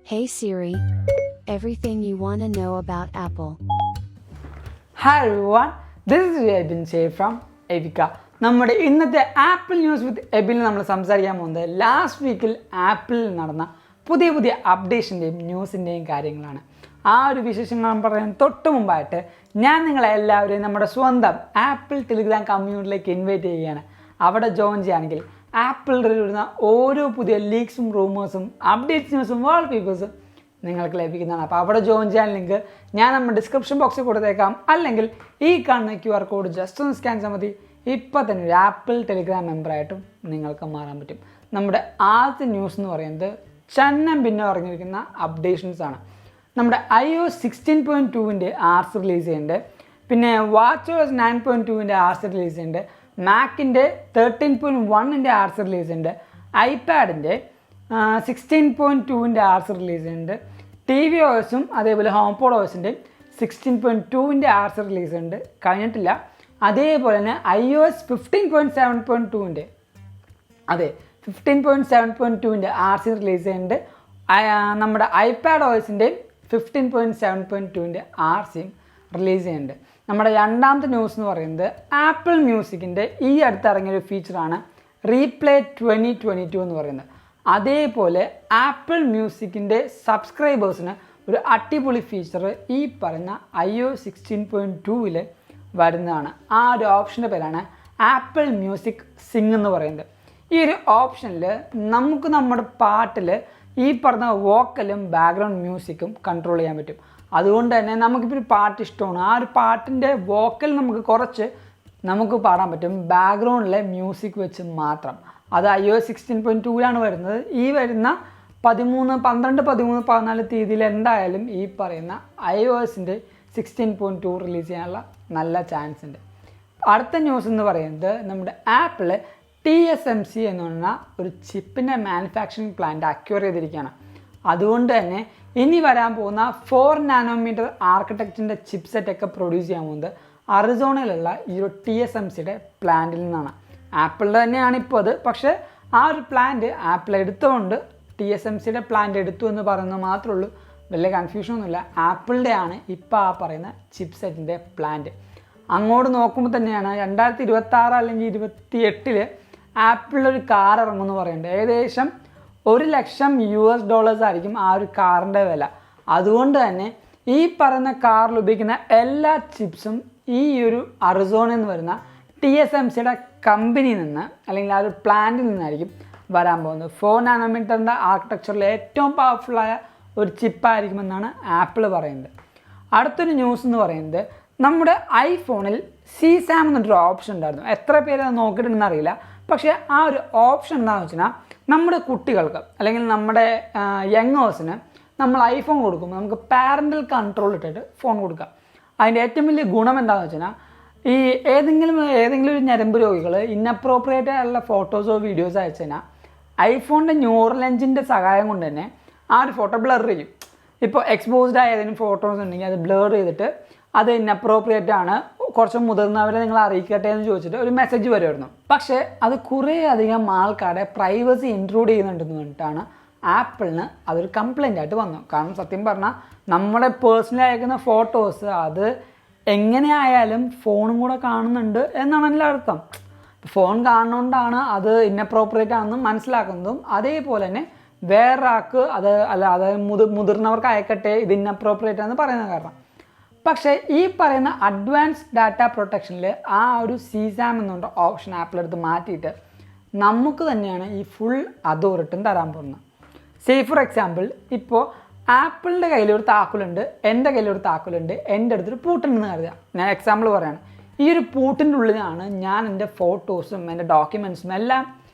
Hey Siri, everything you want to know about Apple. Hi everyone, this is Ebin Shay from Evika. നമ്മുടെ ഇന്നത്തെ apple news with എബിൽ നമ്മൾ സംസാരിക്കാൻ പോകുന്നത് last വീക്കിൽ ആപ്പിളിൽ നടന്ന പുതിയ അപ്ഡേഷൻ്റെയും ന്യൂസിൻ്റെയും കാര്യങ്ങളാണ്. ആ ഒരു വിശേഷങ്ങൾ പറയാൻ തൊട്ട് മുമ്പായിട്ട് ഞാൻ നിങ്ങളെ എല്ലാവരെയും നമ്മുടെ സ്വന്തം ആപ്പിൾ ടെലിഗ്രാം കമ്മ്യൂണിറ്റിയിലേക്ക് ഇൻവൈറ്റ് ചെയ്യുകയാണ്. അവിടെ ജോയിൻ ചെയ്യുകയാണെങ്കിൽ ആപ്പിളിൽ വരുന്ന ഓരോ പുതിയ ലീക്സും റൂമേഴ്സും അപ്ഡേറ്റ്സ് ന്യൂസും വാൾപേപ്പേഴ്സും നിങ്ങൾക്ക് ലഭിക്കുന്നതാണ്. അപ്പോൾ അവിടെ ജോയിൻ ചെയ്യാൻ ലിങ്ക് ഞാൻ നമ്മുടെ ഡിസ്ക്രിപ്ഷൻ ബോക്സിൽ കൊടുത്തേക്കാം, അല്ലെങ്കിൽ ഈ കാണുന്ന QR കോഡ് ജസ്റ്റ് ഒന്ന് സ്കാൻ ചെയ്താൽ മതി. ഇപ്പോൾ തന്നെ ഒരു ആപ്പിൾ ടെലിഗ്രാം മെമ്പറായിട്ടും നിങ്ങൾക്ക് മാറാൻ പറ്റും. നമ്മുടെ ആദ്യത്തെ ന്യൂസ് എന്ന് പറയുന്നത് ചന്നം പിന്നെ പറഞ്ഞിരിക്കുന്ന അപ്ഡേഷൻസാണ്. നമ്മുടെ iOS 16.2-ൻ്റെ ആർസ് റിലീസ് ചെയ്യുന്നുണ്ട്, പിന്നെ watchOS 9.2-ൻ്റെ ആർസ് റിലീസ് ചെയ്യുന്നുണ്ട്, മാക്കിൻ്റെ 13.1-ൻ്റെ ആർസ് റിലീസ് ചെയ്യുന്നുണ്ട്, ഐപാഡിൻ്റെ 16.2-ൻ്റെ ആർസ് റിലീസ് ചെയ്യുന്നുണ്ട്, tvOS-ഉം അതേപോലെ HomePod OS-ൻ്റെ 16.2-ൻ്റെ ആർസ് റിലീസ് ചെയ്യുന്നുണ്ട്, കഴിഞ്ഞിട്ടില്ല. അതേപോലെ തന്നെ iOS 15.7.2-ൻ്റെ 15.7.2-ൻ്റെ ആർസി റിലീസ് ചെയ്യുന്നുണ്ട്. നമ്മുടെ ഐപാഡ് OS-ൻ്റെ 15.7.2-ൻ്റെ ആർസിയും റിലീസ് ചെയ്യുന്നുണ്ട്. നമ്മുടെ രണ്ടാമത്തെ ന്യൂസ് എന്ന് പറയുന്നത് ആപ്പിൾ മ്യൂസിക്കിൻ്റെ ഈ അടുത്തിറങ്ങിയൊരു ഫീച്ചറാണ് റീപ്ലേ 2022 എന്ന് പറയുന്നത്. അതേപോലെ ആപ്പിൾ മ്യൂസിക്കിൻ്റെ സബ്സ്ക്രൈബേഴ്സിന് ഒരു അടിപൊളി ഫീച്ചർ ഈ പറയുന്ന iOS 16.2-ൽ വരുന്നതാണ്. ആ ഒരു ഓപ്ഷൻ്റെ പേരാണ് ആപ്പിൾ മ്യൂസിക് സിംഗ് എന്ന് പറയുന്നത്. ഈ ഒരു ഓപ്ഷനിൽ നമുക്ക് നമ്മുടെ പാട്ടിൽ ഈ പറഞ്ഞ വോക്കലും ബാക്ക്ഗ്രൗണ്ട് മ്യൂസിക്കും കൺട്രോൾ ചെയ്യാൻ പറ്റും. അതുകൊണ്ട് തന്നെ നമുക്കിപ്പോൾ ഒരു പാട്ട് ഇഷ്ടമാണ്, ആ ഒരു പാട്ടിൻ്റെ വോക്കൽ നമുക്ക് പാടാൻ പറ്റും ബാക്ക്ഗ്രൗണ്ടിലെ മ്യൂസിക് വെച്ച് മാത്രം. അത് iOS 16.2-ലാണ് വരുന്നത്. ഈ വരുന്ന 13, 12, 13, 14 തീയതിയിൽ എന്തായാലും ഈ പറയുന്ന iOS-ൻ്റെ 16.2 റിലീസ് ചെയ്യാനുള്ള നല്ല ചാൻസ് ഉണ്ട്. അടുത്ത ന്യൂസ് എന്ന് പറയുന്നത് നമ്മുടെ ആപ്പിൾ TSMC എന്ന് പറഞ്ഞ ഒരു ചിപ്പിൻ്റെ മാനുഫാക്ചറിങ് പ്ലാന്റ് അക്വയർ ചെയ്തിരിക്കുകയാണ്. അതുകൊണ്ട് തന്നെ ഇനി വരാൻ പോകുന്ന 4nm ആർക്കിടെക്ചറിൻ്റെ ചിപ്സെറ്റൊക്കെ പ്രൊഡ്യൂസ് ചെയ്യാൻ പോകുന്നത് അറിസോണയിലുള്ള ഈ ഒരു TSMCയുടെ പ്ലാന്റിൽ നിന്നാണ്. ആപ്പിളിൻ്റെ തന്നെയാണ് ഇപ്പോൾ അത്, പക്ഷേ ആ ഒരു പ്ലാന്റ് ആപ്പിൾ എടുത്തുകൊണ്ട് TSMCയുടെ പ്ലാന്റ് എടുത്തു എന്ന് പറയുന്നത് മാത്രമേ ഉള്ളൂ. വലിയ കൺഫ്യൂഷനൊന്നുമില്ല, ആപ്പിളിൻ്റെ ആണ് ഇപ്പോൾ ആ പറയുന്ന ചിപ്സെറ്റിൻ്റെ പ്ലാന്റ്. അങ്ങോട്ട് നോക്കുമ്പോൾ തന്നെയാണ് 2026 അല്ലെങ്കിൽ 2028 ആപ്പിളിലൊരു കാർ ഇറങ്ങുമെന്ന് പറയുന്നുണ്ട്. ഏകദേശം $1,00,000 ആയിരിക്കും ആ ഒരു കാറിൻ്റെ വില. അതുകൊണ്ട് തന്നെ ഈ പറയുന്ന കാറിൽ ഉപയോഗിക്കുന്ന എല്ലാ ചിപ്സും ഈ ഒരു അറിസോണയിൽ നിന്ന് വരുന്ന TSMCയുടെ കമ്പനിയിൽ നിന്ന് അല്ലെങ്കിൽ ആ ഒരു പ്ലാന്റിൽ നിന്നായിരിക്കും വരാൻ പോകുന്നത്. 4nm ആർക്കിടെക്ചറിൽ ഏറ്റവും പവർഫുള്ളായ ഒരു ചിപ്പായിരിക്കുമെന്നാണ് ആപ്പിൾ പറയുന്നത്. അടുത്തൊരു ന്യൂസ് എന്ന് പറയുന്നത് നമ്മുടെ ഐഫോണിൽ CSAM എന്നൊരു ഓപ്ഷൻ ഉണ്ടായിരുന്നു. എത്ര പേര് അത് നോക്കിയിട്ടുണ്ടെന്ന് അറിയില്ല, പക്ഷേ ആ ഒരു ഓപ്ഷൻ എന്താണെന്ന് വെച്ചാൽ നമ്മുടെ കുട്ടികൾക്ക് അല്ലെങ്കിൽ നമ്മുടെ യങ്ങേഴ്സിന് നമ്മൾ ഐഫോൺ കൊടുക്കുമ്പോൾ നമുക്ക് പാരൻ്റൽ കൺട്രോൾ ഇട്ടിട്ട് ഫോൺ കൊടുക്കാം. അതിൻ്റെ ഏറ്റവും വലിയ ഗുണം എന്താണെന്ന് വെച്ചാൽ ഈ ഏതെങ്കിലും ഒരു ഞരമ്പ് രോഗികൾ ഇന്നപ്രോപ്രിയേറ്റ് ആയിട്ടുള്ള ഫോട്ടോസോ വീഡിയോസോ അയച്ചു കഴിഞ്ഞാൽ ഐഫോണിൻ്റെ ന്യൂറൽ എഞ്ചിൻ്റെ സഹായം കൊണ്ട് തന്നെ ആ ഒരു ഫോട്ടോ ബ്ലർ ചെയ്യും. ഇപ്പോൾ എക്സ്പോസ്ഡ് ആയ ഏതെങ്കിലും ഫോട്ടോസ് ഉണ്ടെങ്കിൽ അത് ബ്ലർ ചെയ്തിട്ട് അത് ഇന്നപ്രോപ്രിയേറ്റ് ആണ്, കുറച്ച് മുതിർന്നവരെ നിങ്ങൾ അറിയിക്കട്ടെ എന്ന് ചോദിച്ചിട്ട് ഒരു മെസ്സേജ് വരുമായിരുന്നു. പക്ഷേ അത് കുറേ അധികം ആൾക്കാരുടെ പ്രൈവസി ഇൻട്രൂഡ് ചെയ്യുന്നുണ്ടെന്ന് പറഞ്ഞിട്ടാണ് ആപ്പിളിന് അതൊരു കംപ്ലൈൻ്റ് ആയിട്ട് വന്നു. കാരണം സത്യം പറഞ്ഞാൽ നമ്മുടെ പേഴ്സണലി അയക്കുന്ന ഫോട്ടോസ് അത് എങ്ങനെയായാലും ഫോണും കൂടെ കാണുന്നുണ്ട് എന്നാണ് എൻ്റെ അർത്ഥം. ഫോൺ കാണുന്നതുകൊണ്ടാണ് അത് ഇന്നപ്രോപ്രിയേറ്റ് ആണെന്ന് മനസ്സിലാക്കുന്നതും, അതേപോലെ തന്നെ വേറൊരാൾക്ക് അതായത് മുതിർന്നവർക്ക് അയക്കട്ടെ ഇത് ഇന്നപ്രോപ്രിയേറ്റ് ആണെന്ന് പറയുന്ന കാരണം. പക്ഷേ ഈ പറയുന്ന അഡ്വാൻസ് ഡാറ്റ പ്രൊട്ടക്ഷനിൽ ആ ഒരു CSAM എന്നുള്ള ഓപ്ഷൻ ആപ്പിളെടുത്ത് മാറ്റിയിട്ട് നമുക്ക് തന്നെയാണ് ഈ ഫുൾ അതോറിറ്റിയും തരാൻ പോകുന്നത്. സേ ഫോർ എക്സാമ്പിൾ, ഇപ്പോൾ ആപ്പിളിൻ്റെ കയ്യിലൊരു താക്കോലുണ്ട്, എൻ്റെ കയ്യിലൊരു താക്കോലുണ്ട്, എൻ്റെ അടുത്തൊരു പൂട്ടുണ്ടെന്ന് കരുതുക. ഞാൻ എക്സാമ്പിൾ പറയാണ്. ഈ ഒരു പൂട്ടിൻ്റെ ഉള്ളിലാണ് ഞാൻ എൻ്റെ ഫോട്ടോസും എൻ്റെ ഡോക്യുമെൻറ്റ്സും എല്ലാം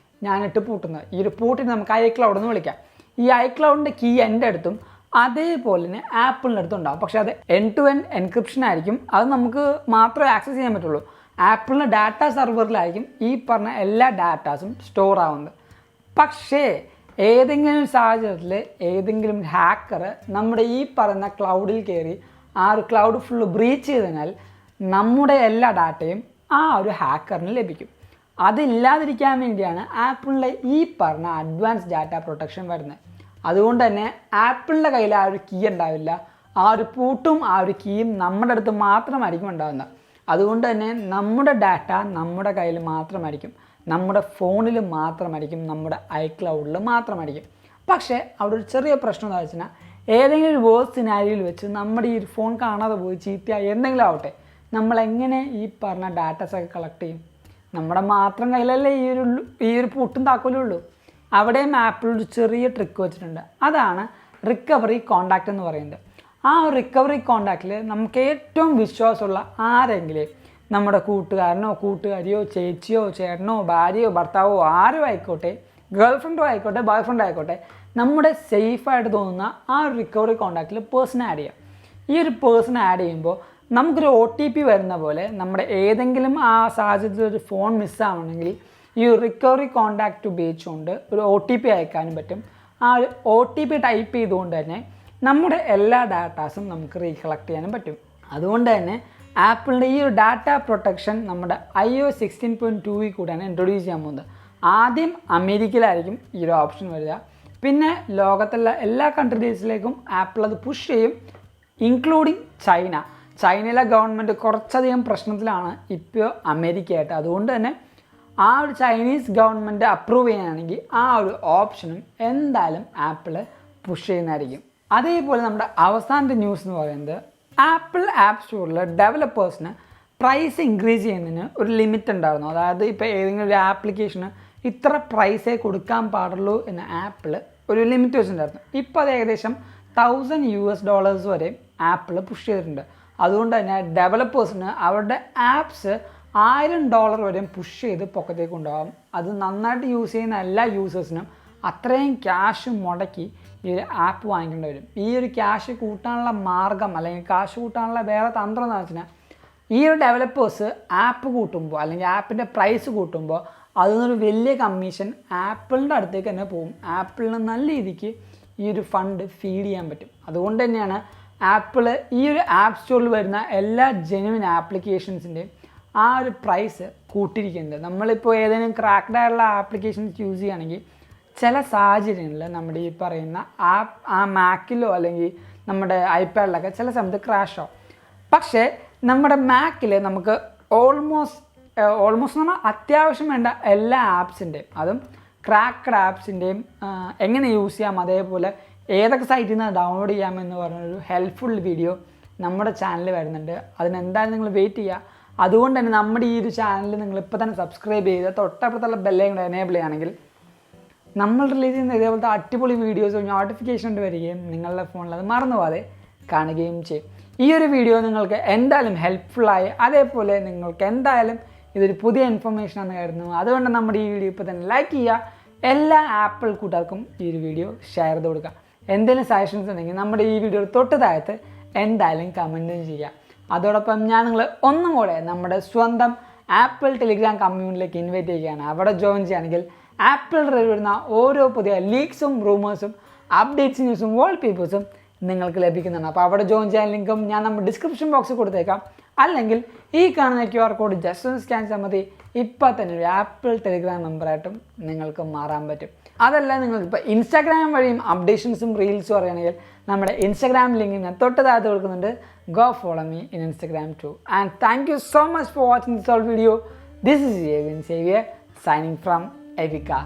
ഞാനിട്ട് പൂട്ടുന്നത്. ഈ ഒരു പൂട്ടിന് നമുക്ക് iCloud എന്ന് വിളിക്കാം. ഈ iCloudൻ്റെ കീ എൻ്റെ അടുത്തും അതേപോലെ തന്നെ ആപ്പിളിൻ്റെ അടുത്തും ഉണ്ടാകും. പക്ഷേ അത് എൻഡ് ടു എൻഡ് എൻക്രിപ്ഷൻ ആയിരിക്കും. അത് നമുക്ക് മാത്രമേ ആക്സസ് ചെയ്യാൻ പറ്റുള്ളൂ. ആപ്പിളിൻ്റെ ഡാറ്റ സെർവറിലായിരിക്കും ഈ പറഞ്ഞ എല്ലാ ഡാറ്റാസും സ്റ്റോർ ആവുന്നത്. പക്ഷേ ഏതെങ്കിലും സാഹചര്യത്തിൽ ഏതെങ്കിലും ഹാക്കർ നമ്മുടെ ഈ പറയുന്ന ക്ലൗഡിൽ കയറി ആ ഒരു ക്ലൗഡ് ഫുള്ള് ബ്രീച്ച് ചെയ്തതിനാൽ നമ്മുടെ എല്ലാ ഡാറ്റയും ആ ഒരു ഹാക്കറിന് ലഭിക്കും. അതില്ലാതിരിക്കാൻ വേണ്ടിയാണ് ആപ്പിളിൻ്റെ ഈ പറഞ്ഞ അഡ്വാൻസ് ഡാറ്റ പ്രൊട്ടക്ഷൻ വരുന്നത്. അതുകൊണ്ട് തന്നെ ആപ്പിളിൻ്റെ കയ്യിൽ ആ ഒരു കീ ഉണ്ടാവില്ല. ആ ഒരു പൂട്ടും ആ ഒരു കീയും നമ്മുടെ അടുത്ത് മാത്രമായിരിക്കും ഉണ്ടാകുന്നത്. അതുകൊണ്ട് തന്നെ നമ്മുടെ ഡാറ്റ നമ്മുടെ കയ്യിൽ മാത്രമായിരിക്കും, നമ്മുടെ ഫോണിൽ മാത്രമായിരിക്കും, നമ്മുടെ ഐക്ലൗഡിൽ മാത്രമായിരിക്കും. പക്ഷേ അവിടെ ഒരു ചെറിയ പ്രശ്നം എന്താ വെച്ചാൽ ഏതെങ്കിലും ഒരു വേഴ്സ് സിനാരിയോയിൽ വെച്ച് നമ്മുടെ ഈ ഒരു ഫോൺ കാണാതെ പോയി ചീത്തയായി എന്തെങ്കിലും ആവട്ടെ, നമ്മളെങ്ങനെ ഈ പറഞ്ഞ ഡാറ്റാസൊക്കെ കളക്ട് ചെയ്യും? നമ്മുടെ മാത്രം കയ്യിലല്ലേ ഈ ഒരു പൂട്ടും താക്കോലും ഉള്ളൂ. അവിടെയും ആപ്പിൾ ഒരു ചെറിയ ട്രിക്ക് വെച്ചിട്ടുണ്ട്. അതാണ് റിക്കവറി കോണ്ടാക്റ്റ് എന്ന് പറയുന്നത്. ആ ഒരു റിക്കവറി കോണ്ടാക്റ്റിൽ നമുക്ക് ഏറ്റവും വിശ്വാസമുള്ള ആരെങ്കിലും, നമ്മുടെ കൂട്ടുകാരനോ കൂട്ടുകാരിയോ ചേച്ചിയോ ചേട്ടനോ ഭാര്യയോ ഭർത്താവോ ആരും ആയിക്കോട്ടെ, ഗേൾ ഫ്രണ്ടോ ആയിക്കോട്ടെ ബോയ് ഫ്രണ്ടോ ആയിക്കോട്ടെ, നമ്മുടെ സേഫായിട്ട് തോന്നുന്ന ആ ഒരു റിക്കവറി കോണ്ടാക്റ്റിൽ പേഴ്സൺ ആഡ് ചെയ്യാം. ഈ ഒരു പേഴ്സൺ ആഡ് ചെയ്യുമ്പോൾ നമുക്കൊരു OTP വരുന്ന പോലെ നമ്മുടെ ഏതെങ്കിലും ആ സാഹചര്യത്തിൽ ഒരു ഫോൺ മിസ്സാവണമെങ്കിൽ ഈ റിക്കവറി കോണ്ടാക്റ്റ് ഉപയോഗിച്ചുകൊണ്ട് ഒരു OTP അയക്കാനും പറ്റും. ആ ഒരു OTP ടൈപ്പ് ചെയ്തുകൊണ്ട് തന്നെ നമ്മുടെ എല്ലാ ഡാറ്റാസും നമുക്ക് റീകളക്ട് ചെയ്യാനും പറ്റും. അതുകൊണ്ട് തന്നെ ആപ്പിളിൻ്റെ ഈ ഒരു ഡാറ്റ പ്രൊട്ടക്ഷൻ നമ്മുടെ iOS 16.2 കൂടെയാണ് ഇൻട്രൊഡ്യൂസ് ചെയ്യാൻ പോകുന്നത്. ആദ്യം അമേരിക്കയിലായിരിക്കും ഈ ഒരു ഓപ്ഷൻ വരിക, പിന്നെ ലോകത്തുള്ള എല്ലാ കൺട്രീസിലേക്കും ആപ്പിൾ അത് പുഷ് ചെയ്യും, ഇൻക്ലൂഡിങ് ചൈന. ചൈനയിലെ ഗവൺമെൻറ് കുറച്ചധികം പ്രശ്നത്തിലാണ് ഇപ്പോൾ അമേരിക്കയായിട്ട്. അതുകൊണ്ട് തന്നെ ആ ഒരു ചൈനീസ് ഗവൺമെൻറ് അപ്രൂവ് ചെയ്യാനാണെങ്കിൽ ആ ഒരു ഓപ്ഷനും എന്തായാലും ആപ്പിൾ പുഷ് ചെയ്യുന്നതായിരിക്കും. അതേപോലെ നമ്മുടെ അവസാനത്തെ ന്യൂസ് എന്ന് പറയുന്നത് ആപ്പിൾ ആപ്പ് സ്റ്റോറിൽ ഡെവലപ്പേഴ്സിന് പ്രൈസ് ഇൻക്രീസ് ചെയ്യുന്നതിന് ഒരു ലിമിറ്റ് ഉണ്ടായിരുന്നു. അതായത് ഇപ്പോൾ ഏതെങ്കിലും ഒരു ആപ്ലിക്കേഷന് ഇത്ര പ്രൈസേ കൊടുക്കാൻ പാടുള്ളൂ എന്ന് ആപ്പിൾ ഒരു ലിമിറ്റ് വെച്ചിട്ടുണ്ടായിരുന്നു. ഇപ്പോൾ അത് ഏകദേശം $1000 വരെ ആപ്പിൾ പുഷ് ചെയ്തിട്ടുണ്ട്. അതുകൊണ്ട് തന്നെ ഡെവലപ്പേഴ്സിന് അവരുടെ ആപ്സ് $1000 വരെയും പുഷ് ചെയ്ത് പൊക്കത്തേക്ക് കൊണ്ടുപോകാം. അത് നന്നായിട്ട് യൂസ് ചെയ്യുന്ന എല്ലാ യൂസേഴ്സിനും അത്രയും ക്യാഷ് മുടക്കി ഈ ഒരു ആപ്പ് വാങ്ങിക്കേണ്ടി വരും. ഈ ഒരു ക്യാഷ് കൂട്ടാനുള്ള മാർഗം അല്ലെങ്കിൽ കാശ് കൂട്ടാനുള്ള വേറെ തന്ത്രം എന്ന് വെച്ചാൽ ഈ ഒരു ഡെവലപ്പേഴ്സ് ആപ്പ് കൂട്ടുമ്പോൾ അല്ലെങ്കിൽ ആപ്പിൻ്റെ പ്രൈസ് കൂട്ടുമ്പോൾ അതിനൊരു വലിയ കമ്മീഷൻ ആപ്പിളിൻ്റെ അടുത്തേക്ക് തന്നെ പോകും. ആപ്പിളിന് നല്ല രീതിക്ക് ഈ ഒരു ഫണ്ട് ഫീഡ് ചെയ്യാൻ പറ്റും. അതുകൊണ്ട് തന്നെയാണ് ആപ്പിൾ ഈ ഒരു ആപ്പ് സ്റ്റോറിൽ വരുന്ന എല്ലാ ജെനുവിൻ ആപ്ലിക്കേഷൻസിൻ്റെയും ആ ഒരു പ്രൈസ് കൂട്ടിയിരിക്കുന്നത്. നമ്മളിപ്പോൾ ഏതെങ്കിലും ക്രാക്ക്ഡ് ആയിട്ടുള്ള ആപ്ലിക്കേഷൻസ് യൂസ് ചെയ്യുകയാണെങ്കിൽ ചില സാഹചര്യങ്ങളിൽ നമ്മുടെ ഈ പറയുന്ന ആ മാക്കിലോ അല്ലെങ്കിൽ നമ്മുടെ ഐപാഡിലൊക്കെ ചില സമയത്ത് ക്രാഷ് ആവും. പക്ഷേ നമ്മുടെ മാക്കിൽ നമുക്ക് ഓൾമോസ്റ്റ് എന്ന് പറഞ്ഞാൽ അത്യാവശ്യം വേണ്ട എല്ലാ ആപ്സിൻ്റെയും, അതും ക്രാക്ക്ഡ് ആപ്സിൻ്റെയും എങ്ങനെ യൂസ് ചെയ്യാം, അതേപോലെ ഏതൊക്കെ സൈറ്റിൽ നിന്ന് ഡൗൺലോഡ് ചെയ്യാമെന്ന് പറഞ്ഞൊരു ഹെൽപ്ഫുൾ വീഡിയോ നമ്മുടെ ചാനലിൽ വരുന്നുണ്ട്. അതിനെന്തായാലും നിങ്ങൾ വെയിറ്റ് ചെയ്യുക. അതുകൊണ്ട് തന്നെ നമ്മുടെ ഈ ഒരു ചാനൽ നിങ്ങൾ ഇപ്പോൾ തന്നെ സബ്സ്ക്രൈബ് ചെയ്ത് തൊട്ടപ്പുറത്തുള്ള ബെല്ലൈക്കൺ എനേബിൾ ചെയ്യുകയാണെങ്കിൽ നമ്മൾ റിലീസ് ചെയ്യുന്ന ഇതേപോലത്തെ അടിപൊളി വീഡിയോസ് നോട്ടിഫിക്കേഷൻ വരികയും നിങ്ങളുടെ ഫോണിൽ അത് മറന്നു പോകാതെ കാണുകയും ചെയ്യും. ഈ ഒരു വീഡിയോ നിങ്ങൾക്ക് എന്തായാലും ഹെൽപ്ഫുള്ളായി, അതേപോലെ നിങ്ങൾക്ക് എന്തായാലും ഇതൊരു പുതിയ ഇൻഫർമേഷൻ ആണെന്ന് കരുതുന്നു. അതുകൊണ്ട് നമ്മുടെ ഈ വീഡിയോ ഇപ്പോൾ തന്നെ ലൈക്ക് ചെയ്യുക, എല്ലാ ആപ്പിൾ കൂട്ടുകാർക്കും ഈ ഒരു വീഡിയോ ഷെയർ ചെയ്ത് കൊടുക്കുക. എന്തെങ്കിലും സജഷൻസ് ഉണ്ടെങ്കിൽ നമ്മുടെ ഈ വീഡിയോ തൊട്ട് താഴത്ത് എന്തായാലും കമൻറ്റും ചെയ്യുക. അതോടൊപ്പം ഞാൻ നിങ്ങൾ ഒന്നും കൂടെ നമ്മുടെ സ്വന്തം ആപ്പിൾ ടെലിഗ്രാം കമ്മ്യൂണിറ്റിയിലേക്ക് ഇൻവൈറ്റ് ചെയ്യുകയാണ്. അവിടെ ജോയിൻ ചെയ്യുകയാണെങ്കിൽ ആപ്പിൾ വരുന്ന ഓരോ പുതിയ ലീക്സും റൂമേഴ്സും അപ്ഡേറ്റ്സ് ന്യൂസും വാൾപേപ്പേഴ്സും നിങ്ങൾക്ക് ലഭിക്കുന്നതാണ്. അപ്പോൾ അവിടെ ജോയിൻ ചെയ്യാൻ ലിങ്കും ഞാൻ നമ്മുടെ ഡിസ്ക്രിപ്ഷൻ ബോക്സിൽ കൊടുത്തേക്കാം. അല്ലെങ്കിൽ ഈ കാണുന്ന QR കോഡ് ജസ്റ്റ് ഒന്ന് സ്കാൻ ചെയ്യാൻ മതി. ഇപ്പോൾ തന്നെ ഒരു ആപ്പിൾ ടെലിഗ്രാം മെമ്പറായിട്ടും നിങ്ങൾക്ക് മാറാൻ പറ്റും. അതല്ല നിങ്ങൾക്ക് ഇപ്പോൾ ഇൻസ്റ്റാഗ്രാം വഴിയും അപ്ഡേഷൻസും റീൽസും അറിയണമെങ്കിൽ നമ്മുടെ ഇൻസ്റ്റാഗ്രാം ലിങ്ക് ഞാൻ തൊട്ട് താഴത്ത് കൊടുക്കുന്നുണ്ട്. Go follow me in Instagram too. And thank you so much for watching this whole video. This is Evin Xavier signing from Evica.